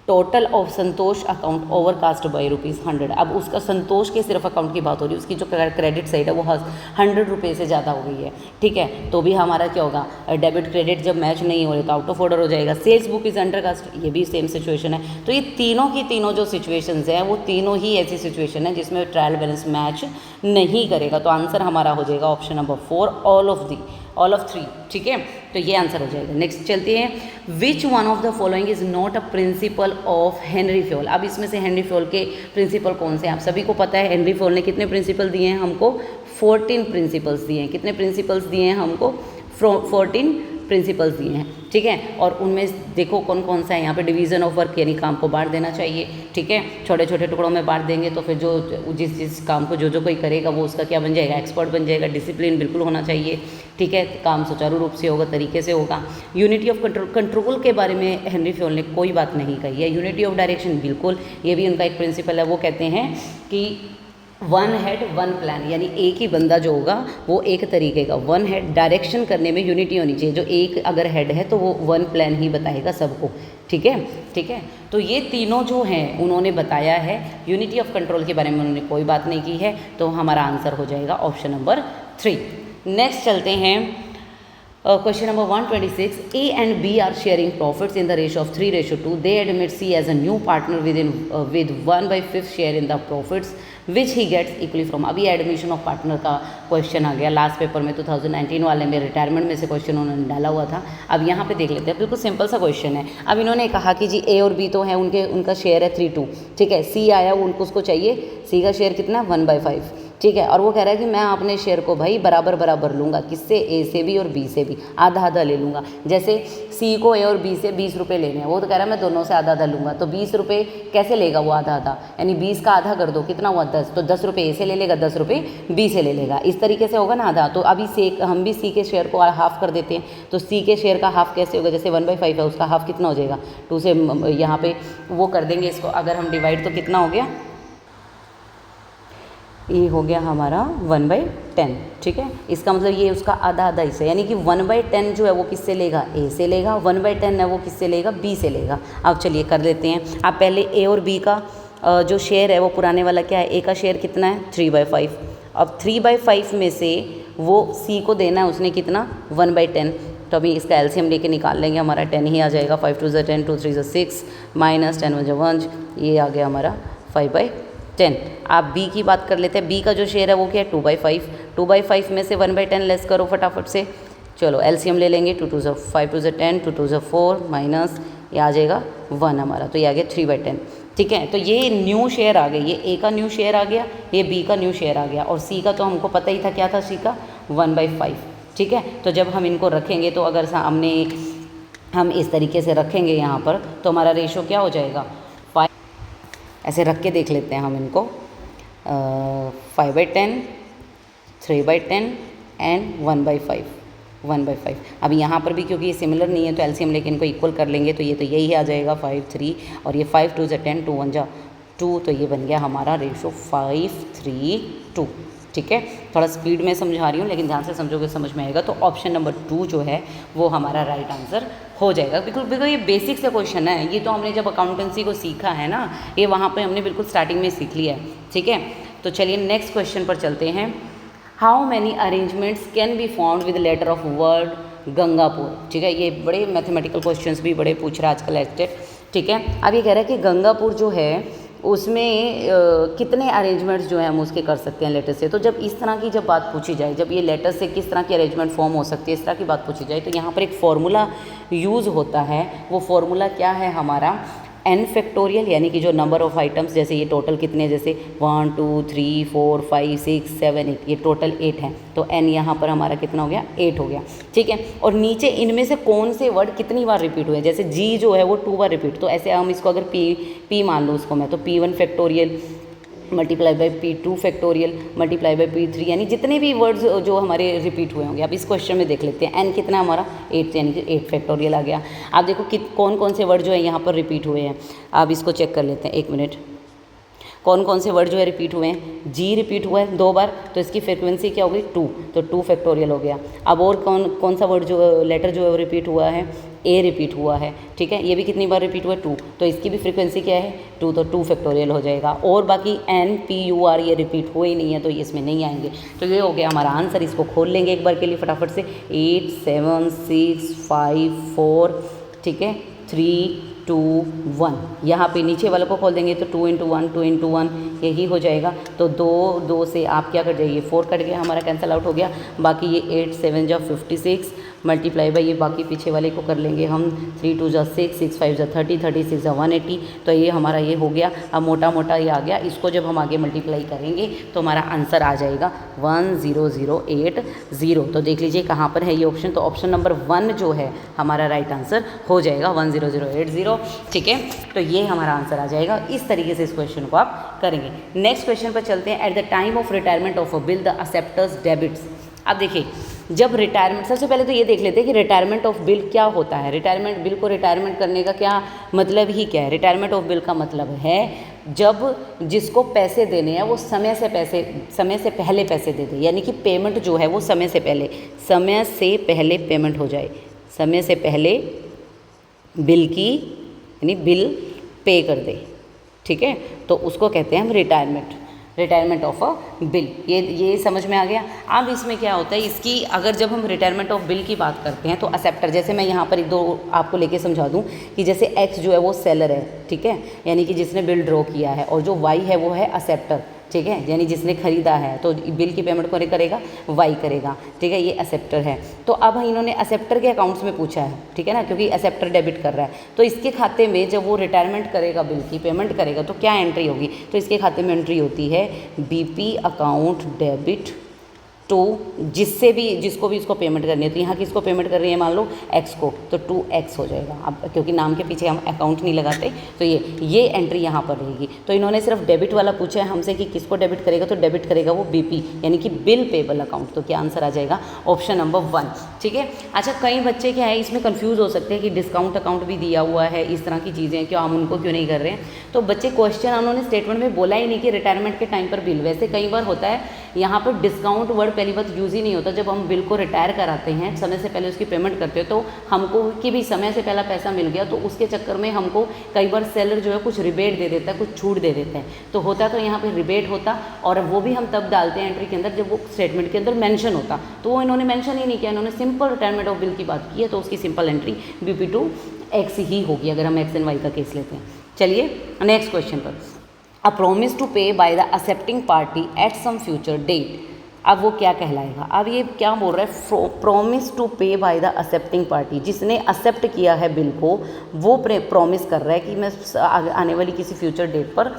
total of Santosh account overcast by ₹100। अब उसका संतोष के सिर्फ अकाउंट की बात हो रही है, उसकी जो क्रेडिट साइड है वो 100 रुपये से ज़्यादा हो गई है। ठीक है, तो भी हमारा क्या होगा, डेबिट क्रेडिट जब मैच नहीं हो रहा तो आउट ऑफ ऑर्डर हो जाएगा। Sales book is under cast, ये भी सेम सिचुएशन है। तो ये तीनों की तीनों जो सिचुएशंस हैं वो तीनों ही ऐसी सिचुएशन है जिसमें ट्रायल बैलेंस मैच नहीं करेगा। तो आंसर हमारा हो जाएगा ऑप्शन नंबर 4, ऑल ऑफ 3। ठीक है, तो ये आंसर हो जाएगा। नेक्स्ट चलते हैं, which one of the following is not a principle of Henry Fayol. अब इसमें से हेनरी फ्योल के प्रिंसिपल कौन से हैं, आप सभी को पता है। हेनरी फ्योल ने कितने प्रिंसिपल दिए हैं हमको, 14 प्रिंसिपल्स दिए हैं। कितने प्रिंसिपल्स दिए हैं हमको, 14 प्रिंसिपल्स दिए हैं। ठीक है, और उनमें देखो कौन कौन सा है यहाँ पे, डिवीज़न ऑफ वर्क, यानी काम को बांट देना चाहिए। ठीक है, छोटे छोटे टुकड़ों में बांट देंगे तो फिर जो जिस काम को जो कोई करेगा वो उसका क्या बन जाएगा, एक्सपर्ट बन जाएगा। डिसिप्लिन बिल्कुल होना चाहिए। ठीक है, काम सुचारू रूप से होगा, तरीके से होगा। यूनिटी ऑफ कंट्रोल के बारे में हेनरी फ्योल ने कोई बात नहीं कही है। यूनिटी ऑफ डायरेक्शन बिल्कुल, ये भी उनका एक प्रिंसिपल है। वो कहते हैं कि वन हेड वन प्लान, यानी एक ही बंदा जो होगा वो एक तरीके का, वन हेड, डायरेक्शन करने में यूनिटी होनी चाहिए। जो एक अगर हेड है तो वो वन प्लान ही बताएगा सबको। ठीक है, ठीक है, तो ये तीनों जो हैं उन्होंने बताया है। यूनिटी ऑफ कंट्रोल के बारे में उन्होंने कोई बात नहीं की है, तो हमारा आंसर हो जाएगा ऑप्शन नंबर 3। नेक्स्ट चलते हैं, question number 126, A and B are sharing profits in the ratio of 3:2. They admit C as a new partner with 1/5 share in the profits which he gets equally from। अभी admission of partner का question आ गया last paper में, 2019 वाले में retirement में से question उन्होंने डाला हुआ था। अब यहाँ पे देख लेते हैं, बिल्कुल सिंपल सा क्वेश्चन है। अब इन्होंने कहा कि जी A और B तो है, उनका शेयर है 3:2। ठीक है, C आया, उसको चाहिए, C का शेयर कितना, 1/5। ठीक है, और वो कह रहा है कि मैं अपने शेयर को भाई बराबर लूँगा, किससे, ए से भी और बी से भी, आधा ले लूँगा। जैसे सी को ए और बी से 20 रुपये लेने हैं, वो तो कह रहा है मैं दोनों से आधा लूँगा। तो 20 रुपये कैसे लेगा वो, आधा, यानी 20 का आधा कर दो, कितना हुआ, 10। तो 10 रुपये ए से ले लेगा, 10 रुपये बी से ले लेगा, इस तरीके से होगा ना आधा। तो अभी हम भी सी के शेयर को हाफ कर देते हैं। तो सी के शेयर का हाफ कैसे होगा, जैसे 1/5 है, उसका हाफ कितना हो जाएगा, 2 से यहाँ पे वो कर देंगे इसको, अगर हम डिवाइड तो कितना हो गया, ये हो गया हमारा 1/10, ठीक है। इसका मतलब ये उसका आधा आधा हिस्सा, यानी कि 1/10 जो है वो किससे लेगा, ए से लेगा, 1/10 है वो किससे लेगा, बी से लेगा। अब चलिए कर लेते हैं। आप पहले ए और बी का जो शेयर है वो पुराने वाला क्या है, ए का शेयर कितना है 3/5। अब 3/5 में से वो सी को देना है उसने कितना 1/10, तो अभी इसका एलसीएम लेके निकाल लेंगे, हमारा 10 ही आ जाएगा। 5 2 10, 2 3 6 माइनस 10 1 1, ये आ गया हमारा 5/10। आप बी की बात कर लेते हैं। बी का जो शेयर है वो क्या है 2/5। 2/5 में से 1/10 लेस करो फटाफट से। चलो एलसीएम ले लेंगे। 2 2 5 2 10, 2 2 4 माइनस ये आ जाएगा 1 हमारा, तो ये आ गया 3/10, ठीक है। तो ये न्यू शेयर आ गए, ये ए का न्यू शेयर आ गया, ये बी का न्यू शेयर आ गया, और सी का तो हमको पता ही था क्या था, सी का 1/5, ठीक है। तो जब हम इनको रखेंगे तो अगर सामने हम इस तरीके से रखेंगे यहाँ पर, तो हमारा रेशो क्या हो जाएगा 5। ऐसे रख के देख लेते हैं हम इनको, 5/10, 3/10 एंड 1/5। अब यहाँ पर भी क्योंकि ये सिमिलर नहीं है तो एलसीएम लेके इनको इक्वल कर लेंगे, तो ये तो यही आ जाएगा 5 3, और ये 5 2 10, 2 1 2, तो ये बन गया हमारा रेशो 5 3 2, ठीक है। थोड़ा स्पीड में समझा रही हूँ, लेकिन ध्यान से समझोगे समझ में आएगा। तो ऑप्शन नंबर 2 जो है वो हमारा राइट आंसर हो जाएगा। बिल्कुल ये बेसिक से क्वेश्चन है, ये तो हमने जब अकाउंटेंसी को सीखा है ना, ये वहाँ पे हमने बिल्कुल स्टार्टिंग में सीख लिया है, ठीक है। तो चलिए नेक्स्ट क्वेश्चन पर चलते हैं। How many arrangements can be found with letter of word Gangapur, ठीक है। ये बड़े मैथमेटिकल क्वेश्चंस भी बड़े पूछ रहा है आजकल एस्टेट, ठीक है। अब ये कह रहा है कि गंगापुर जो है उसमें कितने अरेंजमेंट्स जो है हम उसके कर सकते हैं लेटर से। तो जब इस तरह की जब बात पूछी जाए, जब ये लेटर से किस तरह की अरेंजमेंट फॉर्म हो सकती है, इस तरह की बात पूछी जाए, तो यहाँ पर एक फॉर्मूला यूज़ होता है। वो फॉर्मूला क्या है हमारा, n फैक्टोरियल, यानी कि जो नंबर ऑफ़ आइटम्स, जैसे ये टोटल कितने हैं, जैसे 1 2 3 4 5 6 7 8, ये टोटल 8 हैं, तो n यहाँ पर हमारा कितना हो गया 8 हो गया, ठीक है। और नीचे इनमें से कौन से वर्ड कितनी बार रिपीट हुए, जैसे g जो है वो 2 बार रिपीट, तो ऐसे हम इसको अगर p मान लूँ उसको मैं, तो p1 factorial multiply by P2 factorial multiply by P3, यानी जितने भी वर्ड्स जो हमारे रिपीट हुए होंगे। अब इस क्वेश्चन में देख लेते हैं, n कितना हमारा 8, यानी कि 8 फैक्टोरियल आ गया। आप देखो कि कौन कौन से वर्ड जो है यहाँ पर रिपीट हुए हैं, आप इसको चेक कर लेते हैं, 1 मिनट। कौन कौन से वर्ड जो है रिपीट हुए हैं, जी रिपीट हुआ है 2 बार, तो इसकी फ्रिक्वेंसी क्या हो गई 2, तो 2 फैक्टोरियल हो गया। अब और कौन सा वर्ड जो लेटर जो है वो रिपीट हुआ है, ए रिपीट हुआ है, ठीक है। ये भी कितनी बार रिपीट हुआ है 2, तो इसकी भी फ्रिक्वेंसी क्या है 2, तो 2 फैक्टोरियल हो जाएगा। और बाकी एन पी यू आर ये रिपीट हुए ही नहीं है, तो ये इसमें नहीं आएंगे। तो ये हो गया हमारा आंसर। इसको खोल लेंगे एक बार के लिए फटाफट से, 8 7 6 5 4, ठीक है, 3 2 1। यहाँ पे नीचे वाले को खोल देंगे तो 2 × 1 2 × 1 यही हो जाएगा। तो 2 से आप क्या कर जाइए, 4 कट गया, हमारा कैंसिल आउट हो गया। बाकी ये 8 7 जा 56 मल्टीप्लाई बाई ये बाकी पीछे वाले को कर लेंगे हम, 3 2 जा 6 6 5 जा 30 36 जा 180, तो ये हमारा ये हो गया। अब मोटा मोटा ये आ गया, इसको जब हम आगे मल्टीप्लाई करेंगे तो हमारा आंसर आ जाएगा 10080। तो देख लीजिए कहाँ पर है ये ऑप्शन, तो ऑप्शन नंबर 1 जो है हमारा राइट आंसर हो जाएगा 10080, ठीक है। तो ये हमारा आंसर आ जाएगा। इस तरीके से इस क्वेश्चन को आप करेंगे। नेक्स्ट क्वेश्चन पर चलते हैं। At the time of retirement of a bill the acceptors debits. अब देखिए, जब रिटायरमेंट, सबसे पहले तो ये देख लेते हैं कि रिटायरमेंट ऑफ बिल क्या होता है। रिटायरमेंट बिल को रिटायरमेंट करने का क्या मतलब ही क्या है। रिटायरमेंट ऑफ बिल का मतलब है जब जिसको पैसे देने हैं वो समय से पहले पैसे दे दे, यानी कि पेमेंट जो है वो समय से पहले पेमेंट हो जाए, समय से पहले बिल की, यानी बिल पे कर दे, ठीक है। तो उसको कहते हैं हम रिटायरमेंट ऑफ अ बिल। ये समझ में आ गया। अब इसमें क्या होता है, इसकी अगर जब हम रिटायरमेंट ऑफ बिल की बात करते हैं तो एक्सेप्टर, जैसे मैं यहाँ पर 1-2 आपको लेके समझा दूँ कि जैसे एक्स जो है वो सेलर है, ठीक है, यानी कि जिसने बिल ड्रॉ किया है, और जो वाई है वो है एक्सेप्टर, ठीक है, यानी जिसने खरीदा है, तो बिल की पेमेंट कौन करेगा, वाई करेगा, ठीक है, ये एक्सेप्टर है। तो अब इन्होंने एक्सेप्टर के अकाउंट्स में पूछा है, ठीक है ना, क्योंकि एक्सेप्टर डेबिट कर रहा है, तो इसके खाते में जब वो रिटायरमेंट करेगा, बिल की पेमेंट करेगा, तो क्या एंट्री होगी, तो इसके खाते में एंट्री होती है बीपी अकाउंट डेबिट टू जिसको भी इसको पेमेंट करनी है, तो यहाँ किसको पेमेंट कर रही है मान लो x को, तो 2x हो जाएगा। अब क्योंकि नाम के पीछे हम अकाउंट नहीं लगाते तो ये एंट्री यहाँ पर रहेगी। तो इन्होंने सिर्फ डेबिट वाला पूछा है हमसे कि किसको डेबिट करेगा, तो डेबिट करेगा वो BP यानी कि बिल पेबल अकाउंट। तो क्या आंसर आ जाएगा ऑप्शन नंबर 1। ठीक है। अच्छा, कई बच्चे क्या है इसमें कन्फ्यूज़ हो सकते हैं कि डिस्काउंट अकाउंट भी दिया हुआ है, इस तरह की चीज़ें क्यों हम उनको क्यों नहीं कर रहे हैं। तो बच्चे क्वेश्चन उन्होंने स्टेटमेंट में बोला ही नहीं कि रिटायरमेंट के टाइम पर बिल। वैसे कई बार होता है यहाँ पर डिस्काउंट वर्ड पहली बात यूज़ ही नहीं होता। जब हम बिल को रिटायर कराते हैं, समय से पहले उसकी पेमेंट करते हो, तो हमको कि भी समय से पहला पैसा मिल गया, तो उसके चक्कर में हमको कई बार सेलर जो है कुछ रिबेट दे देता है, कुछ छूट दे देते हैं। तो होता तो यहाँ पे रिबेट होता, और वो भी हम तब डालते हैं एंट्री के अंदर जब वो स्टेटमेंट के अंदर मेंशन होता। तो वो इन्होंने मेंशन ही नहीं किया, इन्होंने सिंपल रिटायरमेंट ऑफ बिल की बात की है, तो उसकी सिंपल एंट्री BP2X ही होगी अगर हम X एंड Y का केस लेते हैं। चलिए नेक्स्ट क्वेश्चन पर, a promise to pay by the accepting party at some future date. अब वो क्या कहलाएगा। अब ये क्या बोल रहा है, promise to pay by the accepting party, जिसने एक्सेप्ट किया है बिल को, वो प्रोमिस कर रहा है कि मैं आने वाली किसी फ्यूचर डेट पर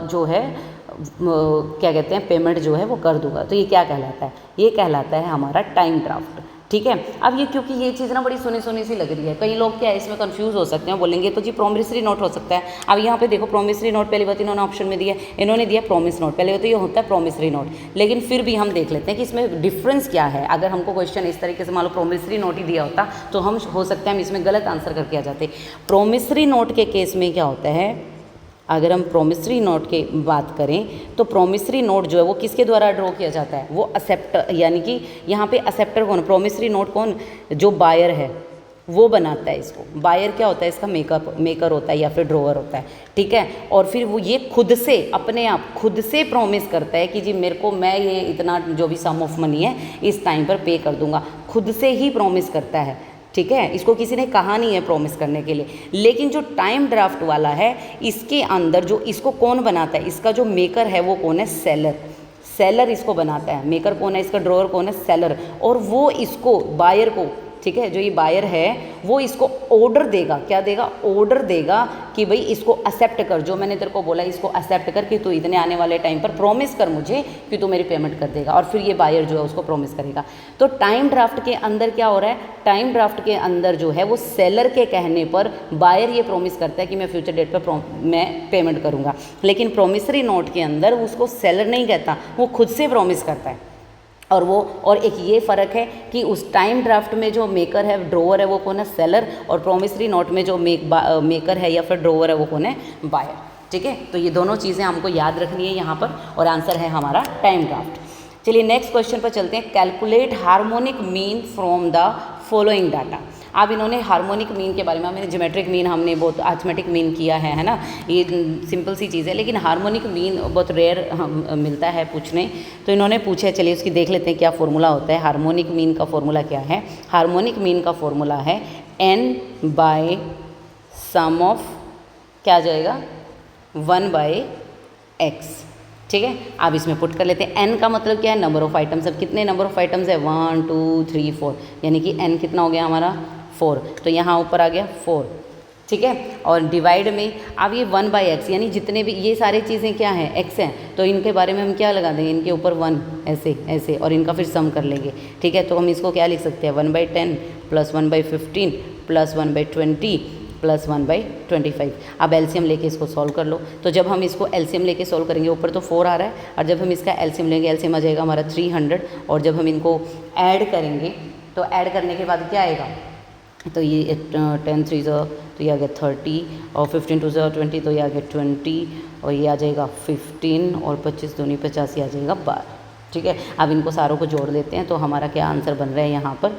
जो है क्या कहते हैं पेमेंट जो है वो कर दूंगा। तो ये क्या कहलाता है, ये कहलाता है हमारा टाइम ड्राफ्ट। ठीक है। अब ये क्योंकि ये चीज़ ना बड़ी सुनी सुनी सी लग रही है, कई लोग क्या है इसमें कंफ्यूज हो सकते हैं, बोलेंगे तो जी प्रोमिसरी नोट हो सकता है। अब यहाँ पे देखो प्रोमिसरी नोट पहली बात इन्होंने ऑप्शन में दिया, इन्होंने दिया प्रोमिस नोट, पहले तो ये होता है प्रोमिसरी नोट। लेकिन फिर भी हम देख लेते हैं कि इसमें डिफरेंस क्या है। अगर हमको क्वेश्चन इस तरीके से मान लो प्रोमिसरी नोट ही दिया होता तो हम हो सकता है हम इसमें गलत आंसर करके आ जाते। प्रोमिसरी नोट के केस में क्या होता है, अगर हम प्रोमिसरी नोट की बात करें तो प्रोमिसरी नोट जो है वो किसके द्वारा ड्रॉ किया जाता है, वो एक्सेप्टर, यानी कि यहाँ पे एक्सेप्टर कौन, प्रोमिसरी नोट कौन, जो बायर है वो बनाता है इसको। बायर क्या होता है, इसका मेकर होता है या फिर ड्रॉवर होता है। ठीक है। और फिर वो ये खुद से अपने आप खुद से प्रॉमिस करता है कि जी मेरे को मैं ये इतना जो भी सम ऑफ मनी है इस टाइम पर पे कर दूंगा, खुद से ही प्रॉमिस करता है। ठीक है। इसको किसी ने कहा नहीं है प्रॉमिस करने के लिए। लेकिन जो टाइम ड्राफ्ट वाला है इसके अंदर जो इसको कौन बनाता है, इसका जो मेकर है वो कौन है, सेलर। सेलर इसको बनाता है। मेकर कौन है, इसका ड्रॉवर कौन है, सेलर। और वो इसको बायर को, ठीक है, जो ये बायर है वो इसको ऑर्डर देगा, क्या देगा, ऑर्डर देगा कि भाई इसको एक्सेप्ट कर, जो मैंने तेरे को बोला इसको एक्सेप्ट कर कि तू इतने आने वाले टाइम पर प्रॉमिस कर मुझे कि तू मेरी पेमेंट कर देगा। और फिर ये बायर जो है उसको प्रॉमिस करेगा। तो टाइम ड्राफ्ट के अंदर क्या हो रहा है, टाइम ड्राफ्ट के अंदर जो है वो सेलर के कहने पर बायर ये प्रॉमिस करता है कि मैं फ्यूचर डेट पर मैं पेमेंट करूँगा। लेकिन प्रोमिसरी नोट के अंदर उसको सेलर नहीं कहता, वो खुद से प्रॉमिस करता है। और एक ये फ़र्क है कि उस टाइम ड्राफ्ट में जो मेकर है, ड्रोवर है, वो कौन है, सेलर। और प्रोमिसरी नोट में जो मेकर है या फिर ड्रोवर है वो कौन है, बायर। ठीक है। तो ये दोनों चीज़ें हमको याद रखनी है यहाँ पर, और आंसर है हमारा टाइम ड्राफ्ट। चलिए नेक्स्ट क्वेश्चन पर चलते हैं। Calculate harmonic mean from the following data. अब इन्होंने हार्मोनिक मीन के बारे में, हमने ज्योमेट्रिक मीन, हमने बहुत अर्थमेटिक मीन किया है ना, ये सिंपल सी चीज़ है। लेकिन हार्मोनिक मीन बहुत रेयर मिलता है पूछने, तो इन्होंने पूछा है। चलिए उसकी देख लेते हैं क्या फॉर्मूला होता है। हार्मोनिक मीन का फॉर्मूला क्या है, हार्मोनिक मीन का फॉर्मूला है n बाय सम ऑफ, क्या आ जाएगा, 1/x। ठीक है। अब इसमें पुट कर लेते हैं। n का मतलब क्या है, नंबर ऑफ आइटम्स। अब कितने नंबर ऑफ आइटम्स है, 1 2 3 4, यानी कि n कितना हो गया हमारा 4। तो यहाँ ऊपर आ गया 4। ठीक है। और डिवाइड में अब ये 1/x, यानी जितने भी ये सारी चीज़ें क्या हैं, x हैं, तो इनके बारे में हम क्या लगा देंगे, इनके ऊपर 1 ऐसे ऐसे, और इनका फिर सम कर लेंगे। ठीक है। तो हम इसको क्या लिख सकते हैं, 1/10 प्लस 1/15 प्लस 1/20 प्लस 1/25। अब एलसीएम लेके इसको सॉल्व कर लो। तो जब हम इसको एलसीएम लेके सॉल्व करेंगे, ऊपर तो 4 आ रहा है, और जब हम इसका एलसीएम लेंगे, एलसीएम आ जाएगा हमारा 300। और जब हम इनको ऐड करेंगे तो ऐड करने के बाद क्या आएगा, तो ये 10 3 तो ये आ गया 30, और 15 2 20, तो ये आ गया 20, और ये आ जाएगा 15, और 25 दूनी 50, ये आ जाएगा 12। ठीक है। अब इनको सारों को जोड़ देते हैं, तो हमारा क्या आंसर बन रहा है यहाँ पर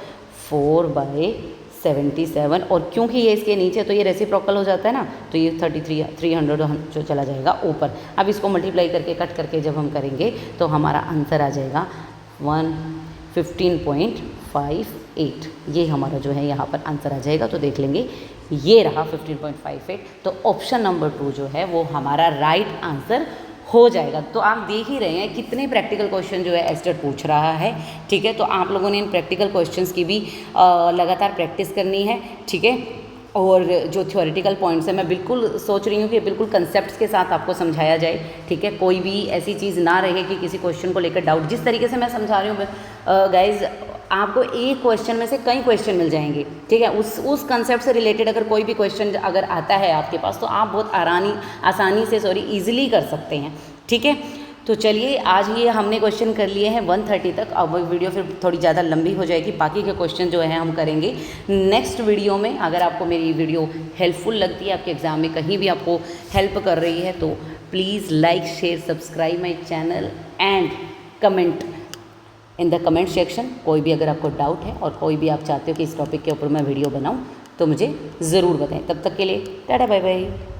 4/77। और क्योंकि ये इसके नीचे तो ये रेसिप्रोकल हो जाता है ना, तो ये 300 जो चला जाएगा ऊपर। अब इसको मल्टीप्लाई करके कट करके जब हम करेंगे तो हमारा आंसर आ जाएगा 15.58। ये हमारा जो है यहाँ पर आंसर आ जाएगा। तो देख लेंगे, ये रहा 15.58। तो ऑप्शन नंबर 2 जो है वो हमारा राइट आंसर हो जाएगा। तो आप देख ही रहे हैं कितने प्रैक्टिकल क्वेश्चन जो है एस्टेट पूछ रहा है। ठीक है। तो आप लोगों ने इन प्रैक्टिकल क्वेश्चंस की भी लगातार प्रैक्टिस करनी है। ठीक है। और जो थ्योरेटिकल पॉइंट्स हैं मैं बिल्कुल सोच रही हूँ कि बिल्कुल कंसेप्ट्स के साथ आपको समझाया जाए, ठीक है। कोई भी ऐसी चीज़ ना रहे कि किसी क्वेश्चन को लेकर डाउट, जिस तरीके से मैं समझा रही हूँ गाइज, आपको एक क्वेश्चन में से कई क्वेश्चन मिल जाएंगे, ठीक है। उस कंसेप्ट से रिलेटेड अगर कोई भी क्वेश्चन अगर आता है आपके पास तो आप बहुत आसानी से ईजिली कर सकते हैं, ठीक है। तो चलिए आज ये हमने क्वेश्चन कर लिए हैं 130 तक। अब वीडियो फिर थोड़ी ज़्यादा लंबी हो जाएगी, बाकी के क्वेश्चन जो है हम करेंगे नेक्स्ट वीडियो में। अगर आपको मेरी वीडियो हेल्पफुल लगती है, आपके एग्ज़ाम में कहीं भी आपको हेल्प कर रही है, तो please like share subscribe my channel and comment in the comment section. कोई भी अगर आपको डाउट है और कोई भी आप चाहते हो कि इस टॉपिक के ऊपर मैं वीडियो बनाऊँ तो मुझे ज़रूर बताएं। तब तक के लिए टाटा बाय बाय।